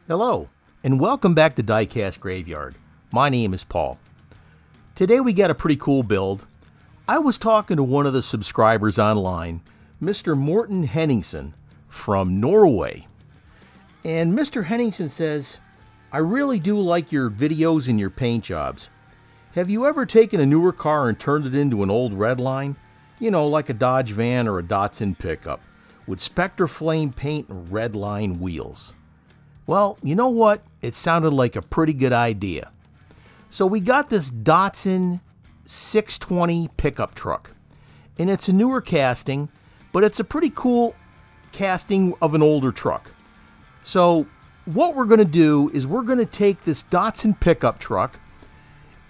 Hello, and welcome back to Diecast Graveyard. My name is Paul. Today we got a pretty cool build. I was talking to one of the subscribers online, Mr. Morten Henningsen from Norway. And Mr. Henningsen says, I really do like your videos and your paint jobs. Have you ever taken a newer car and turned it into an old Redline? You know, like a Dodge van or a Datsun pickup, with Spectre Flame paint and Redline wheels. Well, you know what? It sounded like a pretty good idea. So we got this Datsun 620 pickup truck. And it's a newer casting, but it's a pretty cool casting of an older truck. So what we're going to do is we're going to take this Datsun pickup truck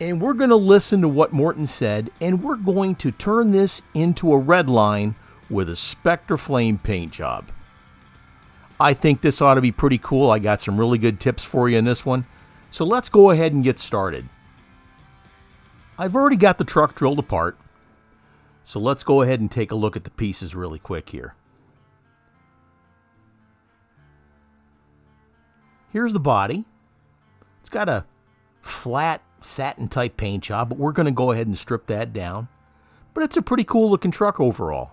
and we're going to listen to what Morten said, and we're going to turn this into a Redline with a Spectre Flame paint job. I think this ought to be pretty cool. I got some really good tips for you in this one. So let's go ahead and get started. I've already got the truck drilled apart. So let's go ahead and take a look at the pieces really quick here. Here's the body. It's got a flat satin type paint job, but we're going to go ahead and strip that down. But it's a pretty cool looking truck overall.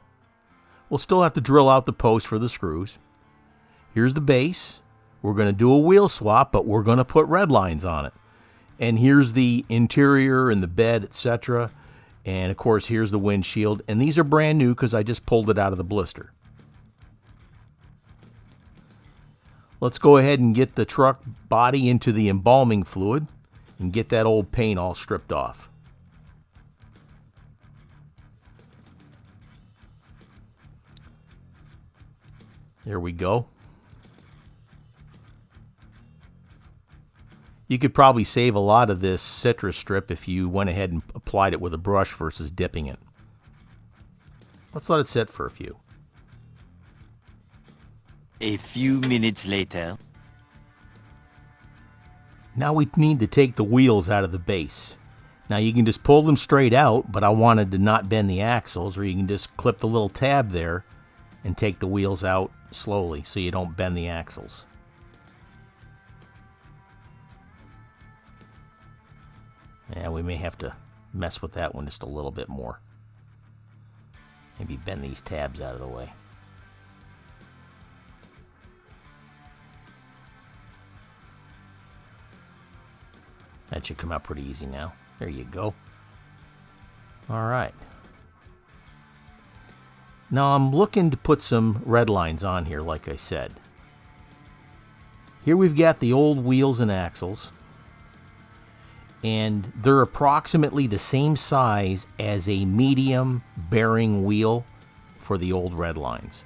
We'll still have to drill out the post for the screws. Here's the base. We're going to do a wheel swap, but we're going to put red lines on it. And here's the interior and the bed, etc. And of course, here's the windshield. And these are brand new because I just pulled it out of the blister. Let's go ahead and get the truck body into the embalming fluid and get that old paint all stripped off. There we go. You could probably save a lot of this citrus strip if you went ahead and applied it with a brush versus dipping it. Let's let it sit for a few. A few minutes later. Now we need to take the wheels out of the base. Now you can just pull them straight out, but I wanted to not bend the axles, or you can just clip the little tab there and take the wheels out slowly so you don't bend the axles. Yeah, we may have to mess with that one just a little bit more. Maybe bend these tabs out of the way. That should come out pretty easy now. There you go. All right. Now I'm looking to put some red lines on here, like I said. Here we've got the old wheels and axles. And they're approximately the same size as a medium bearing wheel for the old red lines.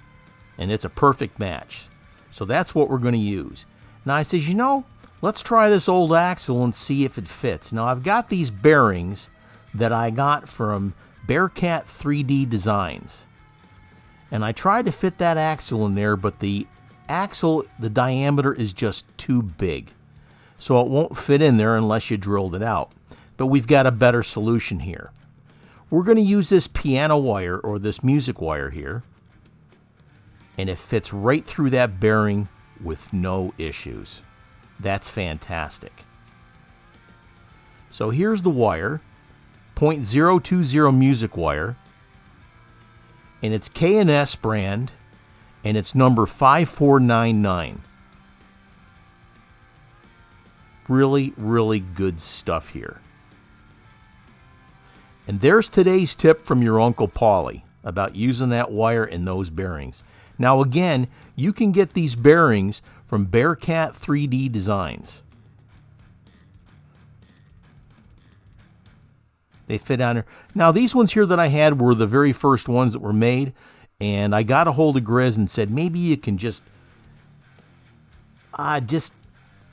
And it's a perfect match. So that's what we're going to use. Now I says, you know, let's try this old axle and see if it fits. Now I've got these bearings that I got from Bearcat 3D Designs. And I tried to fit that axle in there, but the axle, the diameter is just too big. So it won't fit in there unless you drilled it out. But we've got a better solution here. We're going to use this piano wire, or this music wire here. And it fits right through that bearing with no issues. That's fantastic. So here's the wire, 0.020 music wire. And it's K&S brand, and it's number 5499. Really, really good stuff here. And there's today's tip from your Uncle Paulie about using that wire in those bearings. Now again, you can get these bearings from Bearcat 3D Designs. They fit on there. Now these ones here that I had were the very first ones that were made, and I got a hold of Grizz and said maybe you can just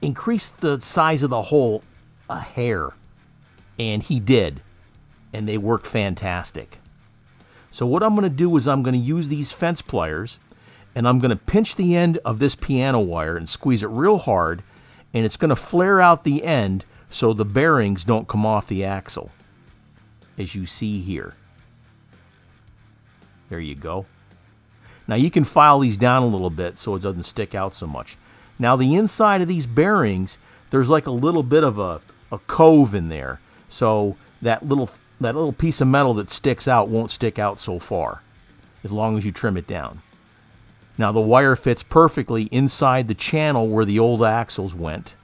increase the size of the hole a hair. And he did. And they work fantastic. So what I'm going to do is I'm going to use these fence pliers, and I'm going to pinch the end of this piano wire and squeeze it real hard, and it's going to flare out the end so the bearings don't come off the axle, as you see here. There you go. Now you can file these down a little bit so it doesn't stick out so much. Now the inside of these bearings, there's like a little bit of a cove in there. So that little piece of metal that sticks out won't stick out so far, as long as you trim it down. Now the wire fits perfectly inside the channel where the old axles went.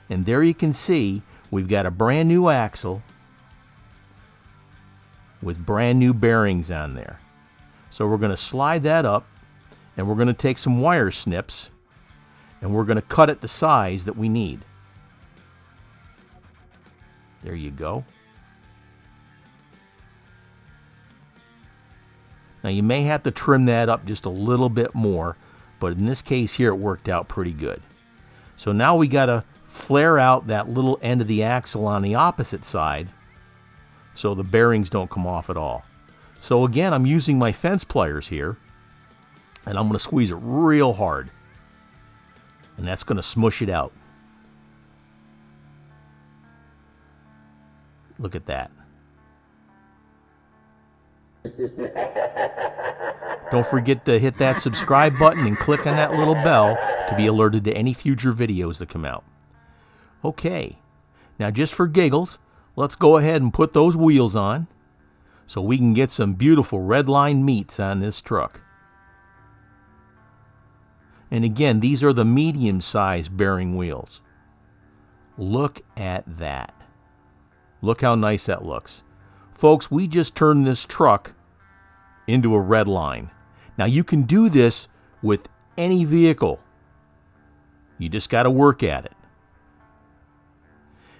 And there you can see we've got a brand new axle with brand new bearings on there. So we're going to slide that up, and we're going to take some wire snips, and we're going to cut it the size that we need. There you go. Now you may have to trim that up just a little bit more, but in this case here it worked out pretty good. So now we got to flare out that little end of the axle on the opposite side so the bearings don't come off at all. So again, I'm using my fence pliers here, and I'm going to squeeze it real hard, and that's going to smush it out. Look at that. Don't forget to hit that subscribe button and click on that little bell to be alerted to any future videos that come out. Okay, now just for giggles, let's go ahead and put those wheels on so we can get some beautiful Redline meats on this truck. And again, these are the medium-sized bearing wheels. Look at that. Look how nice that looks. Folks, we just turned this truck into a Redline. Now you can do this with any vehicle. You just got to work at it.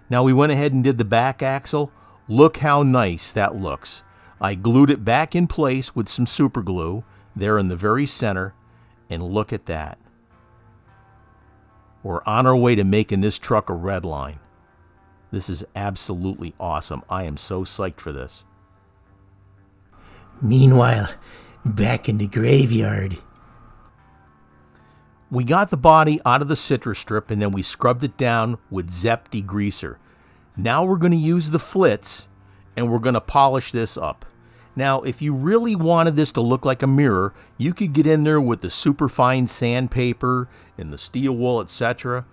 Now we went ahead and did the back axle. Look how nice that looks. I glued it back in place with some super glue there in the very center, and look at that. We're on our way to making this truck a Redline. This is absolutely awesome. I am so psyched for this. Meanwhile, back in the graveyard. We got the body out of the citrus strip, and then we scrubbed it down with Zep degreaser. Now we're going to use the flits, and we're going to polish this up. Now, if you really wanted this to look like a mirror, you could get in there with the superfine sandpaper and the steel wool, etc.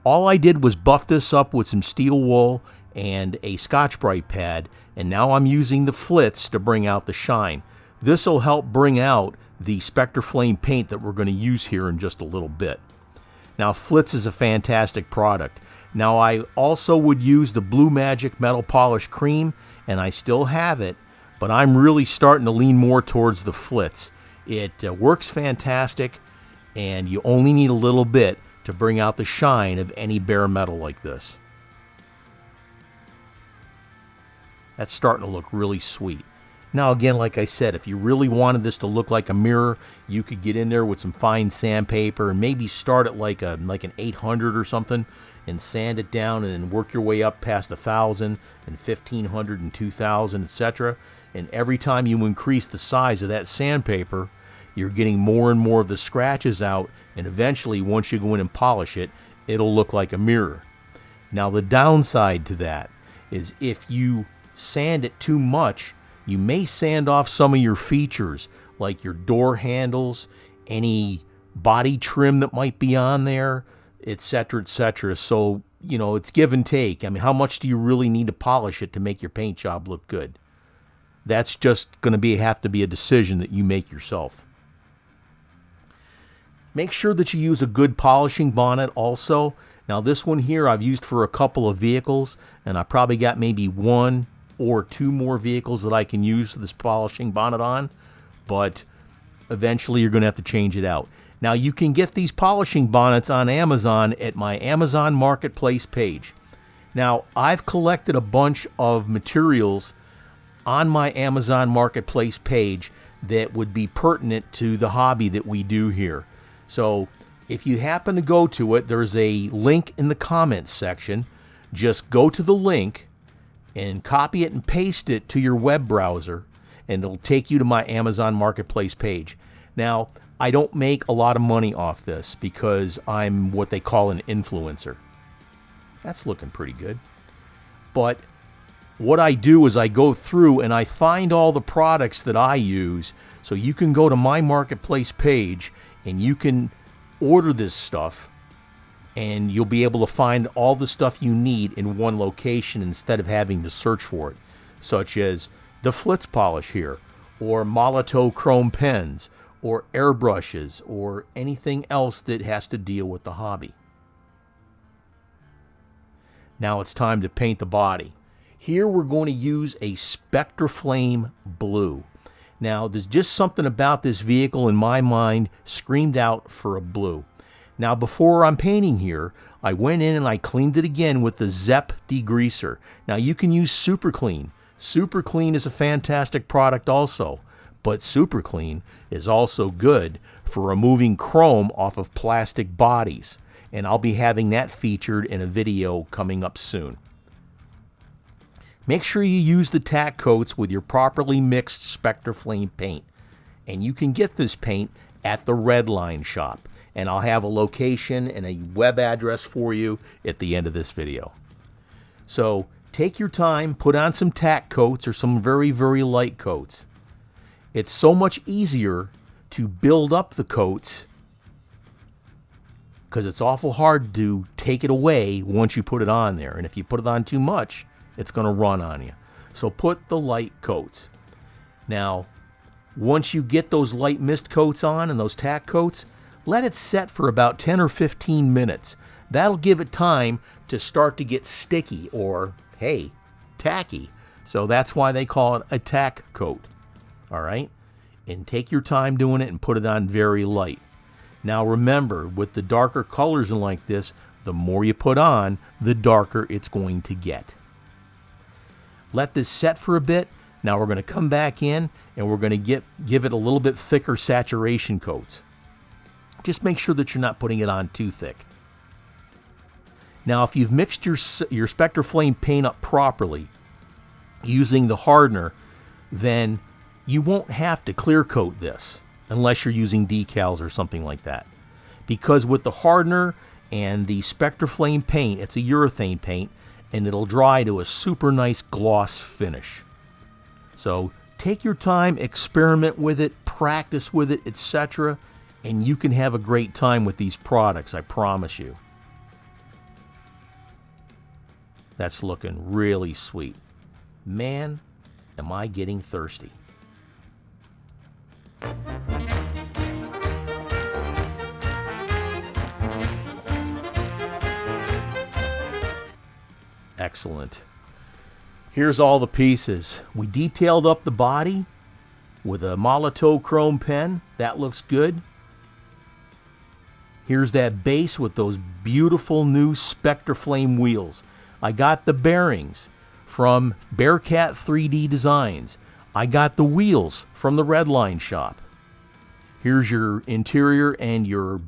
All I did was buff this up with some steel wool and a Scotch-Brite pad, and now I'm using the flits to bring out the shine. This will help bring out the Spectre Flame paint that we're going to use here in just a little bit. Now, Flits is a fantastic product. Now, I also would use the Blue Magic Metal Polish Cream, and I still have it, but I'm really starting to lean more towards the Flits. It works fantastic, and you only need a little bit to bring out the shine of any bare metal like this. That's starting to look really sweet. Now again, like I said, if you really wanted this to look like a mirror, you could get in there with some fine sandpaper and maybe start at like an 800 or something and sand it down and then work your way up past 1,000 and 1,500 and 2,000, etc. And every time you increase the size of that sandpaper, you're getting more and more of the scratches out, and eventually, once you go in and polish it, it'll look like a mirror. Now, the downside to that is if you sand it too much, you may sand off some of your features, like your door handles, any body trim that might be on there, etc., etc. So, you know, it's give and take. I mean, how much do you really need to polish it to make your paint job look good? That's just going to have to be a decision that you make yourself. Make sure that you use a good polishing bonnet also. Now this one here I've used for a couple of vehicles, and I probably got maybe 1 or 2 more vehicles that I can use this polishing bonnet on, but eventually you're going to have to change it out. Now you can get these polishing bonnets on Amazon at my Amazon Marketplace page. Now I've collected a bunch of materials on my Amazon Marketplace page that would be pertinent to the hobby that we do here. So if you happen to go to it, there's a link in the comments section. Just go to the link and copy it and paste it to your web browser, and it'll take you to my Amazon Marketplace page. Now, I don't make a lot of money off this because I'm what they call an influencer. That's looking pretty good. But what I do is I go through and I find all the products that I use, so you can go to my Marketplace page and you can order this stuff and you'll be able to find all the stuff you need in one location instead of having to search for it, such as the Flitz polish here, or Molotow chrome pens, or airbrushes, or anything else that has to deal with the hobby. Now it's time to paint the body. Here we're going to use a Spectraflame blue. Now there's just something about this vehicle in my mind screamed out for a blue. Now before I'm painting here, I went in and I cleaned it again with the Zepp degreaser. Now you can use Super Clean. Super Clean is a fantastic product also, but Super Clean is also good for removing chrome off of plastic bodies, and I'll be having that featured in a video coming up soon. Make sure you use the tack coats with your properly mixed Spectraflame paint, and you can get this paint at the Redline shop, and I'll have a location and a web address for you at the end of this video. So take your time, put on some tack coats or some very, very light coats. It's so much easier to build up the coats because it's awful hard to take it away once you put it on there. And if you put it on too much, it's going to run on you. So put the light coats. Now, once you get those light mist coats on and those tack coats, let it set for about 10 or 15 minutes. That'll give it time to start to get sticky or, hey, tacky. So that's why they call it a tack coat. All right? And take your time doing it and put it on very light. Now remember, with the darker colors and like this, the more you put on, the darker it's going to get. Let this set for a bit. Now we're going to come back in and we're going to give it a little bit thicker saturation coats. Just make sure that you're not putting it on too thick. Now if you've mixed your Spectraflame paint up properly using the hardener, then you won't have to clear coat this unless you're using decals or something like that. Because with the hardener and the Spectraflame paint, it's a urethane paint, and it'll dry to a super nice gloss finish. So take your time, experiment with it, practice with it, etc., and you can have a great time with these products, I promise you. That's looking really sweet. Man, am I getting thirsty. Excellent. Here's all the pieces. We detailed up the body with a Molotow chrome pen. That looks good. Here's that base with those beautiful new Spectraflame wheels. I got the bearings from Bearcat 3D Designs. I got the wheels from the Redline shop. Here's your interior and your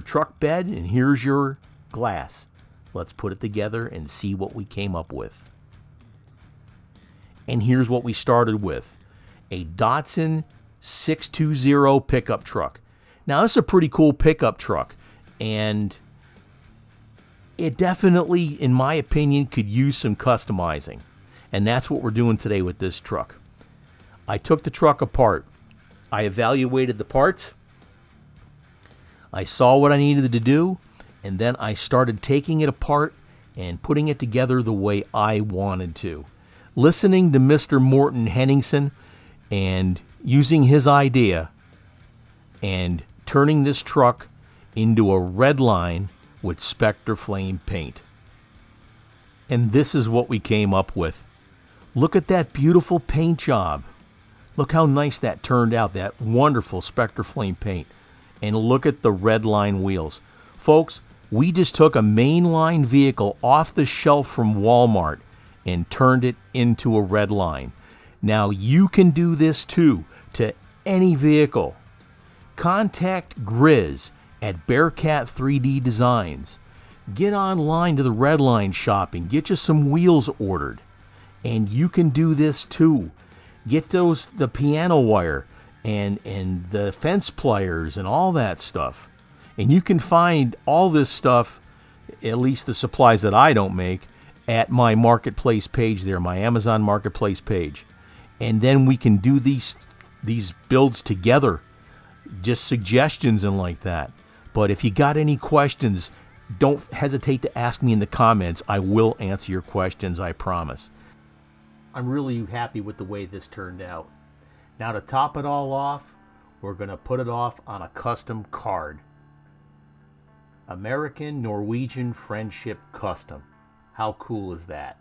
truck bed, and here's your glass. Let's put it together and see what we came up with. And here's what we started with. A Datsun 620 pickup truck. Now, this is a pretty cool pickup truck, and it definitely, in my opinion, could use some customizing. And that's what we're doing today with this truck. I took the truck apart. I evaluated the parts. I saw what I needed to do, and then I started taking it apart and putting it together the way I wanted to. Listening to Mr. Morton Henningsen and using his idea and turning this truck into a Redline with Spectraflame paint. And this is what we came up with. Look at that beautiful paint job. Look how nice that turned out, that wonderful Spectraflame paint. And look at the Redline wheels. Folks, we just took a mainline vehicle off the shelf from Walmart and turned it into a Redline. Now you can do this too to any vehicle. Contact Grizz at Bearcat 3D Designs. Get online to the Redline shop and get you some wheels ordered. And you can do this too. Get the piano wire and the fence pliers and all that stuff. And you can find all this stuff, at least the supplies that I don't make, at my marketplace page there, my Amazon marketplace page. And then we can do these builds together, just suggestions and like that. But if you got any questions, don't hesitate to ask me in the comments. I will answer your questions, I promise. I'm really happy with the way this turned out. Now to top it all off, we're going to put it off on a custom card. American-Norwegian Friendship Custom. How cool is that?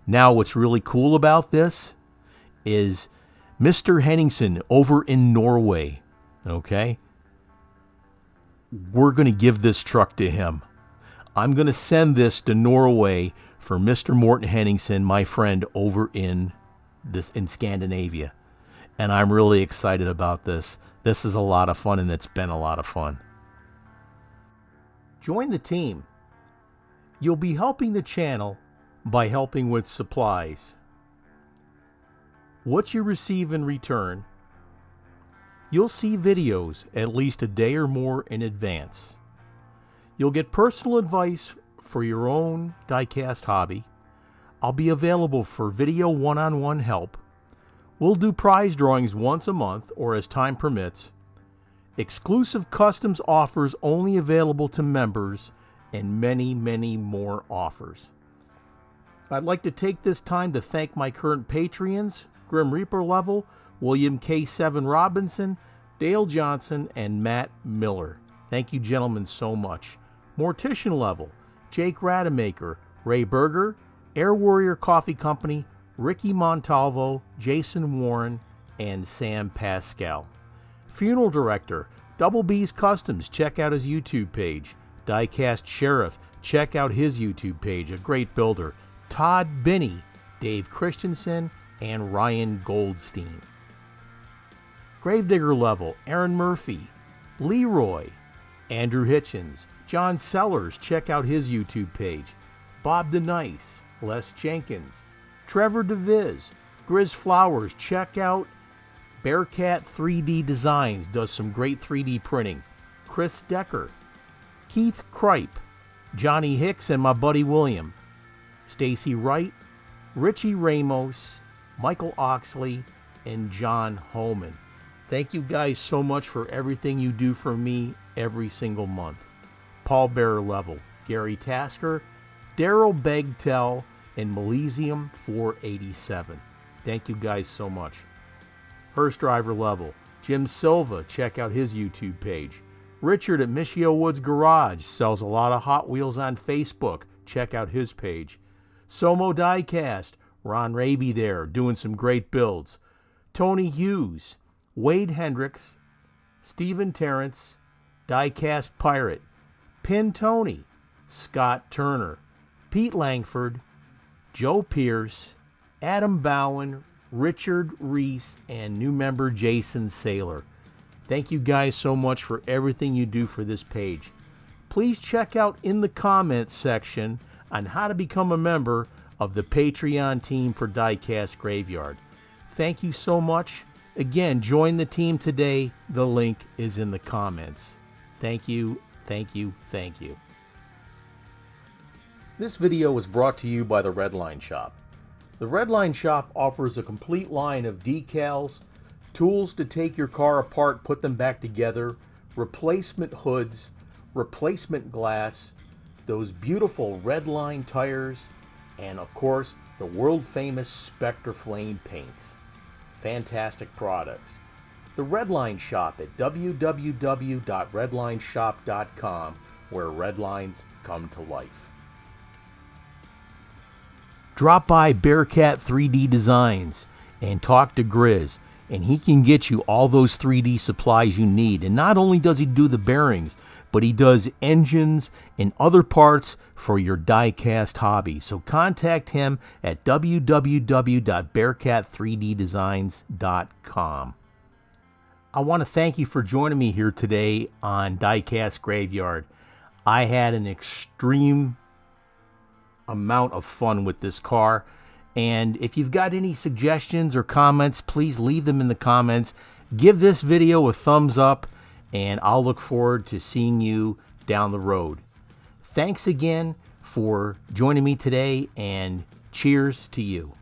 Now what's really cool about this is Mr. Henningsen over in Norway, okay? We're going to give this truck to him. I'm going to send this to Norway for Mr. Morten Henningsen, my friend over in Scandinavia. And I'm really excited about this. This is a lot of fun, and it's been a lot of fun. Join the team. You'll be helping the channel by helping with supplies. What you receive in return, you'll see videos at least a day or more in advance. You'll get personal advice for your own diecast hobby. I'll be available for video one-on-one help. We'll do prize drawings once a month or as time permits. Exclusive customs offers only available to members, and many, many more offers. I'd like to take this time to thank my current Patreons, Grim Reaper Level, William K7 Robinson, Dale Johnson, and Matt Miller. Thank you, gentlemen, so much. Mortician Level, Jake Rademacher, Ray Berger, Air Warrior Coffee Company, Ricky Montalvo, Jason Warren, and Sam Pascal. Funeral Director, Double B's Customs, check out his YouTube page. Diecast Sheriff, check out his YouTube page, a great builder. Todd Binney, Dave Christensen, and Ryan Goldstein. Gravedigger Level, Aaron Murphy, Leroy, Andrew Hitchens, John Sellers, check out his YouTube page. Bob DeNice, Les Jenkins, Trevor DeViz, Grizz Flowers, check out Bearcat 3D Designs, does some great 3D printing. Chris Decker, Keith Kripe, Johnny Hicks, and my buddy William, Stacy Wright, Richie Ramos, Michael Oxley, and John Holman. Thank you guys so much for everything you do for me every single month. Paul Bearer Level, Gary Tasker, Daryl Begtel, and Milesium 487. Thank you guys so much. Hearst Driver Level, Jim Silva, check out his YouTube page. Richard at Michio Woods Garage sells a lot of Hot Wheels on Facebook. Check out his page. Somo Diecast, Ron Raby there, doing some great builds. Tony Hughes, Wade Hendricks, Stephen Terrence, Diecast Pirate, Pin Tony, Scott Turner, Pete Langford, Joe Pierce, Adam Bowen, Richard Reese, and new member Jason Saylor. Thank you guys so much for everything you do for this page. Please check out in the comments section on how to become a member of the Patreon team for Diecast Graveyard. Thank you so much. Again, join the team today. The link is in the comments. Thank you, thank you, thank you. This video was brought to you by the Redline Shop. The Redline Shop offers a complete line of decals, tools to take your car apart, put them back together, replacement hoods, replacement glass, those beautiful Redline tires, and of course, the world famous Spectre Flame paints. Fantastic products. The Redline Shop at www.redlineshop.com, where Redlines come to life. Drop by Bearcat 3D Designs and talk to Grizz, and he can get you all those 3D supplies you need. And not only does he do the bearings, but he does engines and other parts for your diecast hobby. So contact him at www.bearcat3ddesigns.com. I want to thank you for joining me here today on Diecast Graveyard. I had an extreme amount of fun with this car, and if you've got any suggestions or comments, please leave them in the comments. Give this video a thumbs up, and I'll look forward to seeing you down the road. Thanks again for joining me today, and cheers to you.